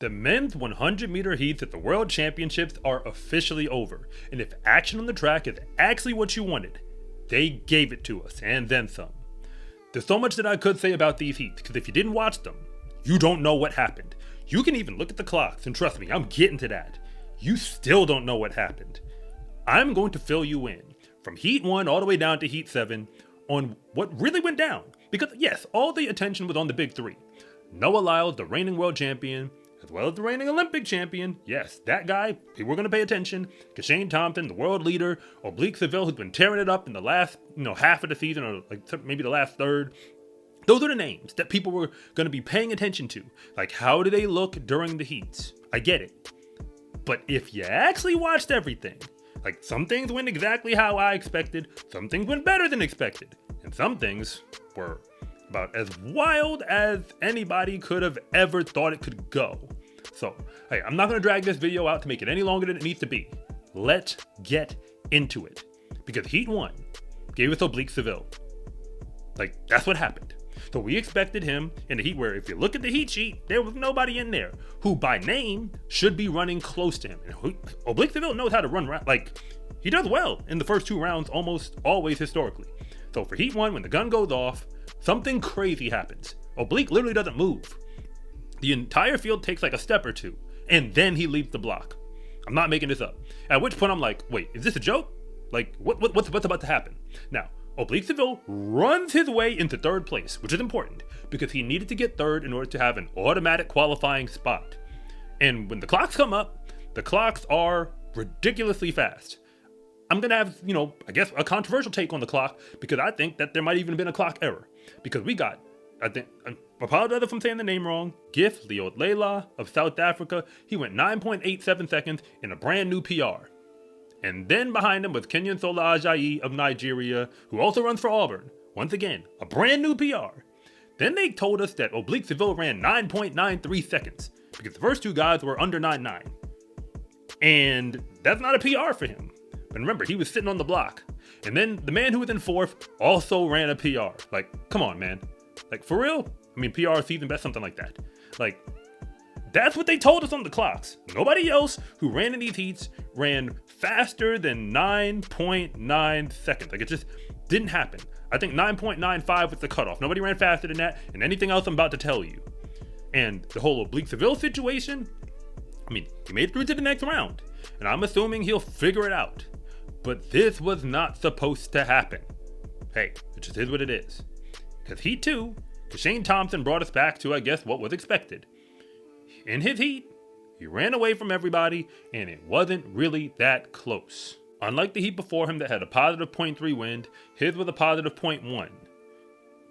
The men's 100-meter heats at the World Championships are officially over, and if action on the track is actually what you wanted, they gave it to us, and then some. There's so much that I could say about these heats, because if you didn't watch them, you don't know what happened. You can even look at the clocks, and trust me, I'm getting to that. You still don't know what happened. I'm going to fill you in, from Heat 1 all the way down to Heat 7, on what really went down. Because yes, all the attention was on the big three. Noah Lyles, the reigning world champion, as well as the reigning Olympic champion. Yes, that guy, people were going to pay attention. Kishane Thompson, the world leader. Oblique Seville, who's been tearing it up in the last, half of the season, or like maybe the last third. Those are the names that people were going to be paying attention to. Like, how do they look during the heats? I get it. But if you actually watched everything, like, some things went exactly how I expected, some things went better than expected, and some things were about as wild as anybody could have ever thought it could go. So, hey, I'm not going to drag this video out to make it any longer than it needs to be. Let's get into it. Because Heat 1 gave us Oblique Seville. Like, that's what happened. So we expected him in the heat where, if you look at the heat sheet, there was nobody in there who by name should be running close to him. And Oblique Seville knows how to run, like, he does well in the first two rounds almost always historically. So for Heat 1, when the gun goes off, something crazy happens. Oblique literally doesn't move. The entire field takes like a step or two, and then he leaves the block. I'm not making this up. At which point I'm like, wait, is this a joke? Like, what's about to happen? Now, Oblique Seville runs his way into third place, which is important, because he needed to get third in order to have an automatic qualifying spot. And when the clocks come up, the clocks are ridiculously fast. I'm going to have, I guess a controversial take on the clock, because I think that there might even have been a clock error. Because we got, I apologize if I'm saying the name wrong, Gif Leolela of South Africa. He went 9.87 seconds in a brand new PR. And then behind him was Kenyan Sola Ajayi of Nigeria, who also runs for Auburn. Once again, a brand new PR. Then they told us that Oblique Seville ran 9.93 seconds, because the first two guys were under 9.9. And that's not a PR for him. But remember, he was sitting on the block. And then the man who was in fourth also ran a PR. Like, come on, man. Like, for real? I mean, PR season best, something like that. Like, that's what they told us on the clocks. Nobody else who ran in these heats ran faster than 9.9 seconds. Like, it just didn't happen. I think 9.95 was the cutoff. Nobody ran faster than that, and anything else I'm about to tell you. And the whole Oblique Seville situation, I mean, he made it through to the next round, and I'm assuming he'll figure it out. But this was not supposed to happen. Hey, it just is what it is. Because Heat 2, Kishane Thompson brought us back to, I guess, what was expected. In his heat, he ran away from everybody, and it wasn't really that close. Unlike the heat before him that had a positive 0.3 wind, his was a positive 0.1.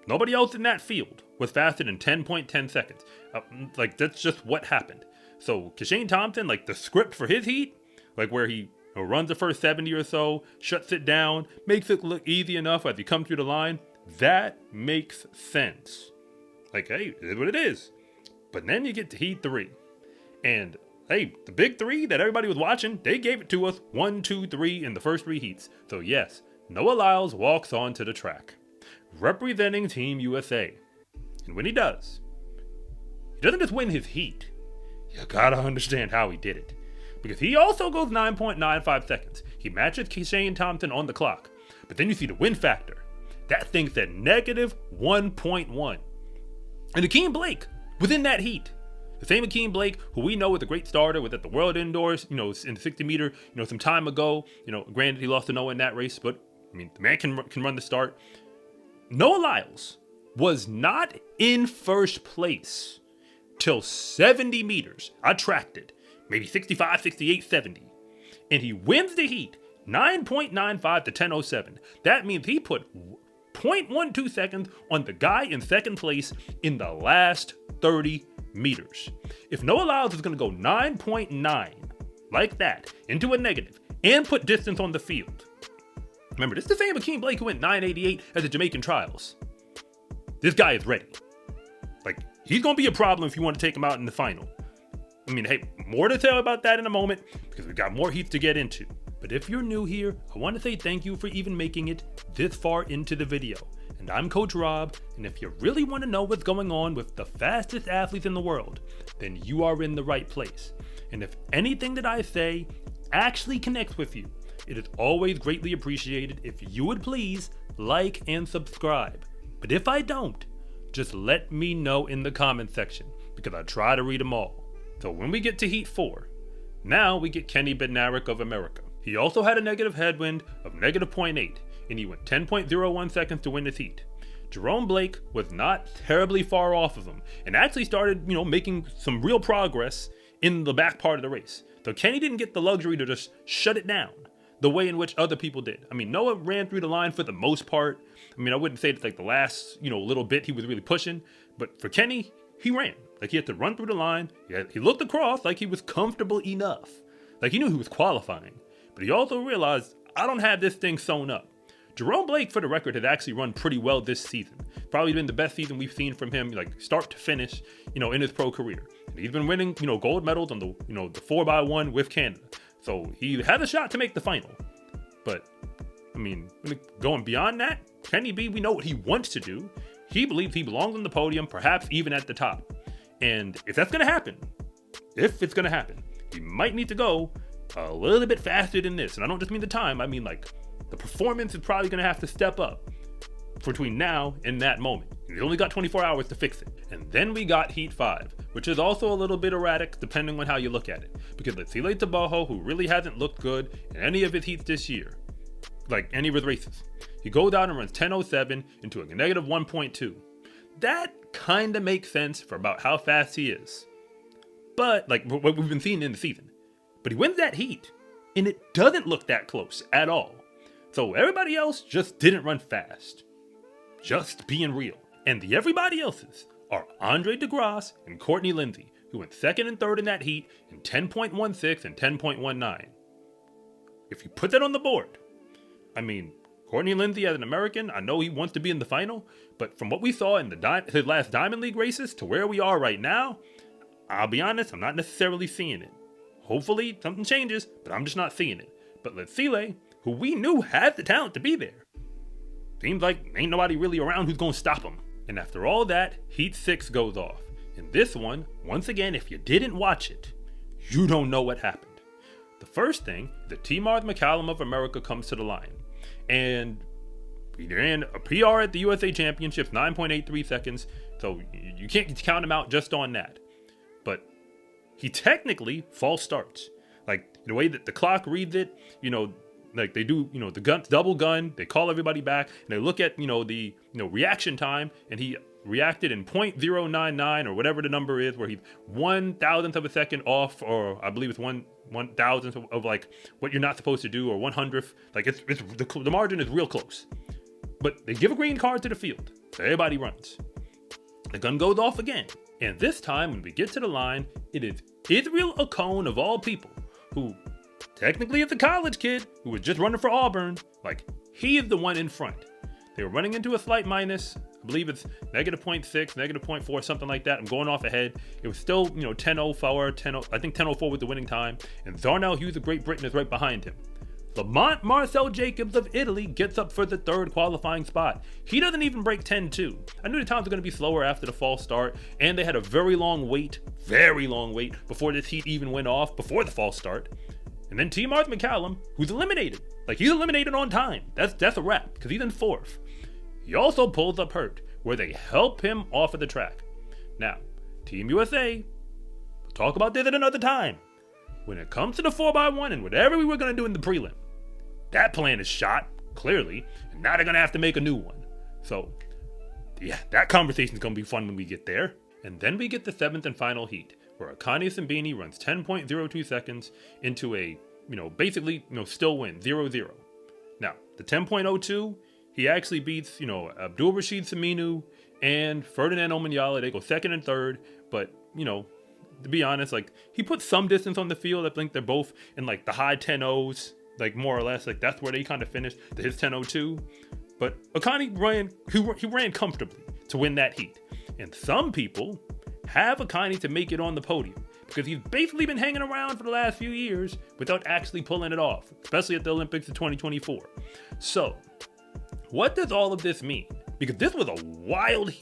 Nobody else in that field was faster than 10.10 seconds. Like, that's just what happened. So Kishane Thompson, like, the script for his heat, like where he runs the first 70 or so, shuts it down, makes it look easy enough as he comes through the line, that makes sense. Like, hey, it is what it is. But then you get to Heat 3. And, hey, the big three that everybody was watching, they gave it to us 1, 2, 3 in the first three heats. So yes, Noah Lyles walks onto the track, representing Team USA. And when he does, he doesn't just win his heat. You gotta understand how he did it. Because he also goes 9.95 seconds. He matches Kishane Thompson on the clock. But then you see the win factor. That thing's at negative 1.1. And Akeem Blake was in that heat. The same Akeem Blake, who we know is a great starter, was at the World Indoors, in the 60 meter, some time ago. Granted, he lost to Noah in that race, but I mean, the man can run the start. Noah Lyles was not in first place till 70 meters. I tracked it. Maybe 65, 68, 70. And he wins the heat 9.95 to 10.07. That means he put 0.12 seconds on the guy in second place in the last 30 meters. If Noah Lyles is going to go 9.9 like that into a negative and put distance on the field. Remember, this is the same Akeem Blake who went 9.88 at the Jamaican trials. This guy is ready. Like, he's going to be a problem if you want to take him out in the final. I mean, hey, more to tell about that in a moment because we've got more heats to get into. But if you're new here, I want to say thank you for even making it this far into the video. And and I'm Coach Rob, and if you really want to know what's going on with the fastest athletes in the world, then you are in the right place. And if anything that I say actually connects with you, it is always greatly appreciated if you would please like and subscribe. But if I don't, just let me know in the comment section, because I try to read them all. So when we get to Heat 4, now we get Kenny Bednarek of America. He also had a negative headwind of negative 0.8, and he went 10.01 seconds to win this heat. Jerome Blake was not terribly far off of him, and actually started, making some real progress in the back part of the race. So Kenny didn't get the luxury to just shut it down the way in which other people did. I mean, Noah ran through the line for the most part. I mean, I wouldn't say it's like the last, little bit he was really pushing, but for Kenny, he ran. Like, he had to run through the line. He looked across like he was comfortable enough. Like, he knew he was qualifying, but he also realized, I don't have this thing sewn up. Jerome Blake, for the record, had actually run pretty well this season. Probably been the best season we've seen from him, like start to finish, in his pro career. And he's been winning, gold medals on the 4x1 with Canada. So he had a shot to make the final. But, I mean, going beyond that, Kenny B, we know what he wants to do. He believes he belongs on the podium, perhaps even at the top. And if that's going to happen, he might need to go a little bit faster than this. And I don't just mean the time, I mean like the performance is probably going to have to step up between now and that moment. He's only got 24 hours to fix it. And then we got Heat 5, which is also a little bit erratic depending on how you look at it. Because Letsile Tebogo, who really hasn't looked good in any of his heats this year, like any of his races, he goes out and runs 10.07 into a negative 1.2. That kind of makes sense for about how fast he is. But, like what we've been seeing in the season. But he wins that heat, and it doesn't look that close at all. So everybody else just didn't run fast. Just being real. And the everybody else's are Andre DeGrasse and Courtney Lindsay, who went second and third in that heat in 10.16 and 10.19. If you put that on the board, I mean, Courtney Lindsay as an American, I know he wants to be in the final, but from what we saw in his last Diamond League races to where we are right now, I'll be honest, I'm not necessarily seeing it. Hopefully something changes, but I'm just not seeing it. But Letsile, who we knew had the talent to be there, seems like ain't nobody really around who's gonna stop him. And after all that, Heat 6 goes off. And this one, once again, if you didn't watch it, you don't know what happened. The first thing, the T-Mars McCallum of America comes to the line. And he ran a PR at the USA Championships, 9.83 seconds. So you can't count him out just on that. But he technically false starts. Like the way that the clock reads it, like they do, the gun, double gun, they call everybody back and they look at, the reaction time, and he reacted in 0.099 or whatever the number is, where he's 1,000th of a second off, or I believe it's 1,000th of like what you're not supposed to do, or 100th. Like the margin is real close. But they give a green card to the field, so everybody runs. The gun goes off again, and this time when we get to the line, it is Israel Akon of all people, who technically is a college kid who was just running for Auburn. Like, he is the one in front. They were running into a slight minus. I believe it's negative 0.6, negative 0.4, something like that. I'm going off ahead. It was still, 10.04, I think 10.04 was the winning time. And Zarnell Hughes of Great Britain is right behind him. Lamont Marcel Jacobs of Italy gets up for the third qualifying spot. He doesn't even break 10.2. I knew the times were going to be slower after the false start, and they had a very long wait before this heat even went off, before the false start. And then T-Mars McCallum, who's eliminated. Like, he's eliminated on time. That's a wrap, because he's in fourth. He also pulls up hurt, where they help him off of the track. Now, Team USA, we'll talk about this at another time. When it comes to the 4x1 and whatever we were going to do in the prelim, that plan is shot, clearly, and now they're going to have to make a new one. So, yeah, that conversation's going to be fun when we get there. And then we get the seventh and final heat, where Akani Simbine runs 10.02 seconds into a, basically, still win, 0-0. Now, the 10.02, he actually beats, Abdul Rashid Saminu and Ferdinand Omanyala. They go second and third, but, to be honest, like, he put some distance on the field. I think they're both in, like, the high 10.0s, like, more or less. Like, that's where they kind of finished, his 10.02. But Akani ran comfortably to win that heat. And some people have Akani to make it on the podium, because he's basically been hanging around for the last few years without actually pulling it off, especially at the Olympics in 2024. So, what does all of this mean? because this was a wild,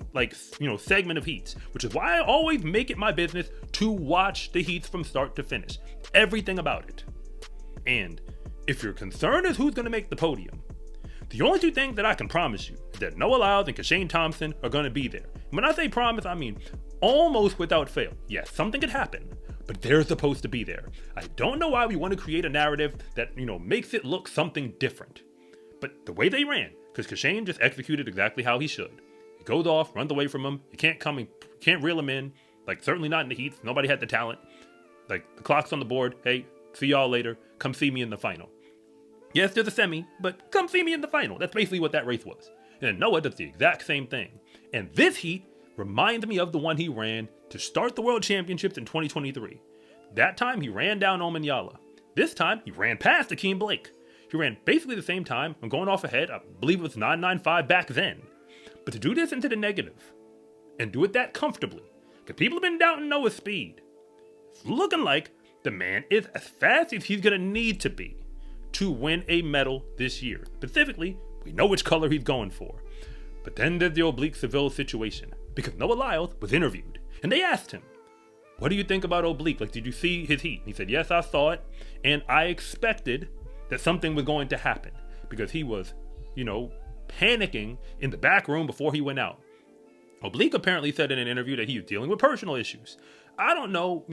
segment of heats, which is why I always make it my business to watch the heats from start to finish. Everything about it. And if your concern is who's going to make the podium, the only two things that I can promise you is that Noah Lyles and Kishane Thompson are going to be there. And when I say promise, I mean almost without fail. Yes, something could happen, but they're supposed to be there. I don't know why we want to create a narrative that, makes it look something different. But the way they ran, because Kishane just executed exactly how he should. He goes off, runs away from him. You can't reel him in. Certainly not in the heats. Nobody had the talent. The clock's on the board. Hey, see y'all later. Come see me in the final. Yes, there's a semi, but come see me in the final. That's basically what that race was. And then Noah does the exact same thing. And this heat reminds me of the one he ran to start the World Championships in 2023. That time, he ran down Omanyala. This time, he ran past Akeem Blake. He ran basically the same time. I'm going off ahead. I believe it was 9.95 back then. But to do this into the negative and do it that comfortably, because people have been doubting Noah's speed, it's looking like the man is as fast as he's going to need to be to win a medal this year. Specifically, we know which color he's going for. But then there's the Oblique Seville situation, because Noah Lyles was interviewed, and they asked him, what do you think about Oblique? Did you see his heat? And he said, yes, I saw it, and I expected that something was going to happen, because he was, panicking in the back room before he went out. Oblique apparently said in an interview that he was dealing with personal issues. I don't know,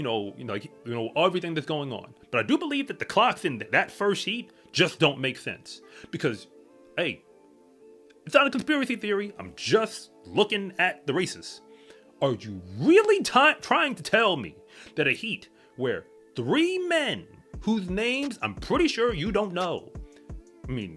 everything that's going on, but I do believe that the clocks in that first heat just don't make sense, because, hey, it's not a conspiracy theory. I'm just looking at the races. Are you really trying to tell me that a heat where three men whose names I'm pretty sure you don't know, I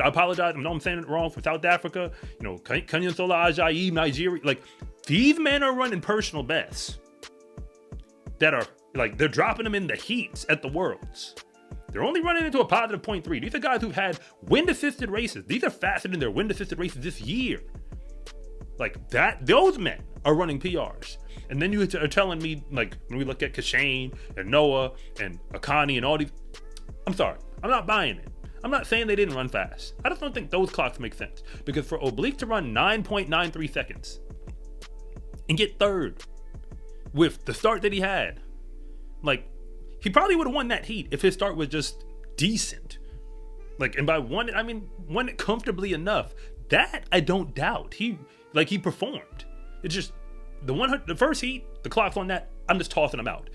apologize, I know I'm saying it wrong, for South Africa, Kenyan Sola Ajayi, Nigeria, these men are running personal bests that are, they're dropping them in the heats at the Worlds. They're only running into a positive 0.3. These are guys who've had wind-assisted races. These are faster than their wind-assisted races this year. Those men are running PRs. And then you are telling me, when we look at Kishane and Noah and Akani and all these, I'm sorry, I'm not buying it. I'm not saying they didn't run fast. I just don't think those clocks make sense. Because for Oblique to run 9.93 seconds and get third with the start that he had, he probably would have won that heat if his start was just decent. And by won it comfortably enough. That I don't doubt. He performed. It's just the first heat, the clock's on that, I'm just tossing them out.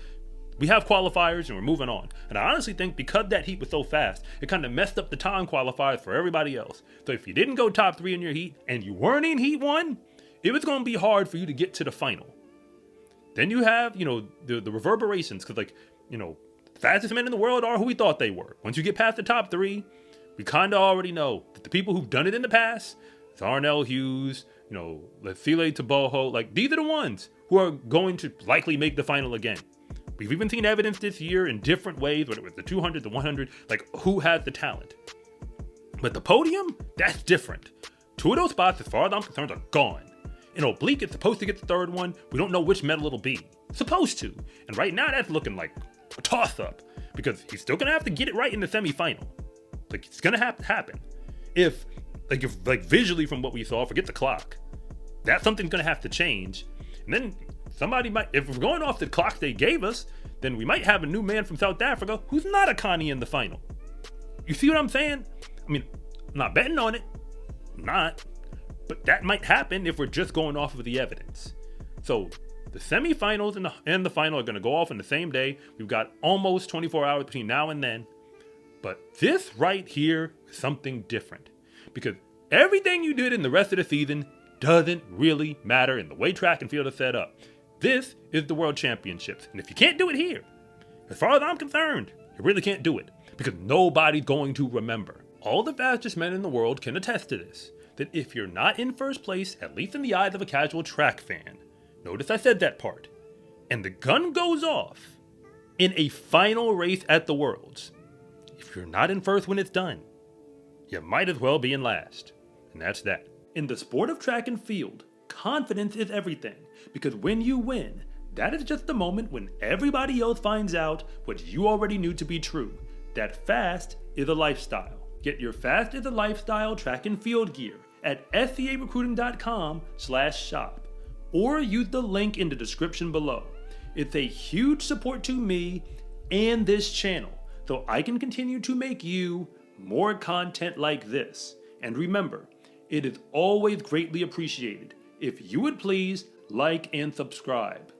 We have qualifiers and we're moving on. And I honestly think because that heat was so fast, it kind of messed up the time qualifiers for everybody else. So if you didn't go top 3 in your heat and you weren't in heat 1, it was going to be hard for you to get to the final. Then you have, the reverberations, because the fastest men in the world are who we thought they were. Once you get past the top 3, we kind of already know that the people who've done it in the past, Darnell Hughes, Letsile Tebogo, these are the ones who are going to likely make the final again. We've even seen evidence this year in different ways, whether it was the 200, the 100, who has the talent. But the podium, that's different. 2 of those spots, as far as I'm concerned, are gone. And Oblique is supposed to get the 3rd one. We don't know which medal it'll be. Supposed to. And right now, that's looking like a toss-up, because he's still going to have to get it right in the semifinal. It's going to have to happen. If visually from what we saw, forget the clock, that something's going to have to change. And then somebody might, if we're going off the clock they gave us, then we might have a new man from South Africa who's not Akani in the final. You see what I'm saying? I'm not betting on it. I'm not. But that might happen if we're just going off of the evidence. So the semifinals and the final are going to go off on the same day. We've got almost 24 hours between now and then. But this right here is something different. Because everything you did in the rest of the season doesn't really matter in the way track and field is set up. This is the World Championships. And if you can't do it here, as far as I'm concerned, you really can't do it. Because nobody's going to remember. All the fastest men in the world can attest to this. That if you're not in first place, at least in the eyes of a casual track fan, notice I said that part, and the gun goes off in a final race at the Worlds, if you're not in first when it's done, you might as well be in last. And that's that. In the sport of track and field, confidence is everything, because when you win, that is just the moment when everybody else finds out what you already knew to be true, that fast is a lifestyle. Get your Fast is a Lifestyle track and field gear at scarecruiting.com/shop or use the link in the description below. It's a huge support to me and this channel so I can continue to make you more content like this. And remember, it is always greatly appreciated if you would please like and subscribe.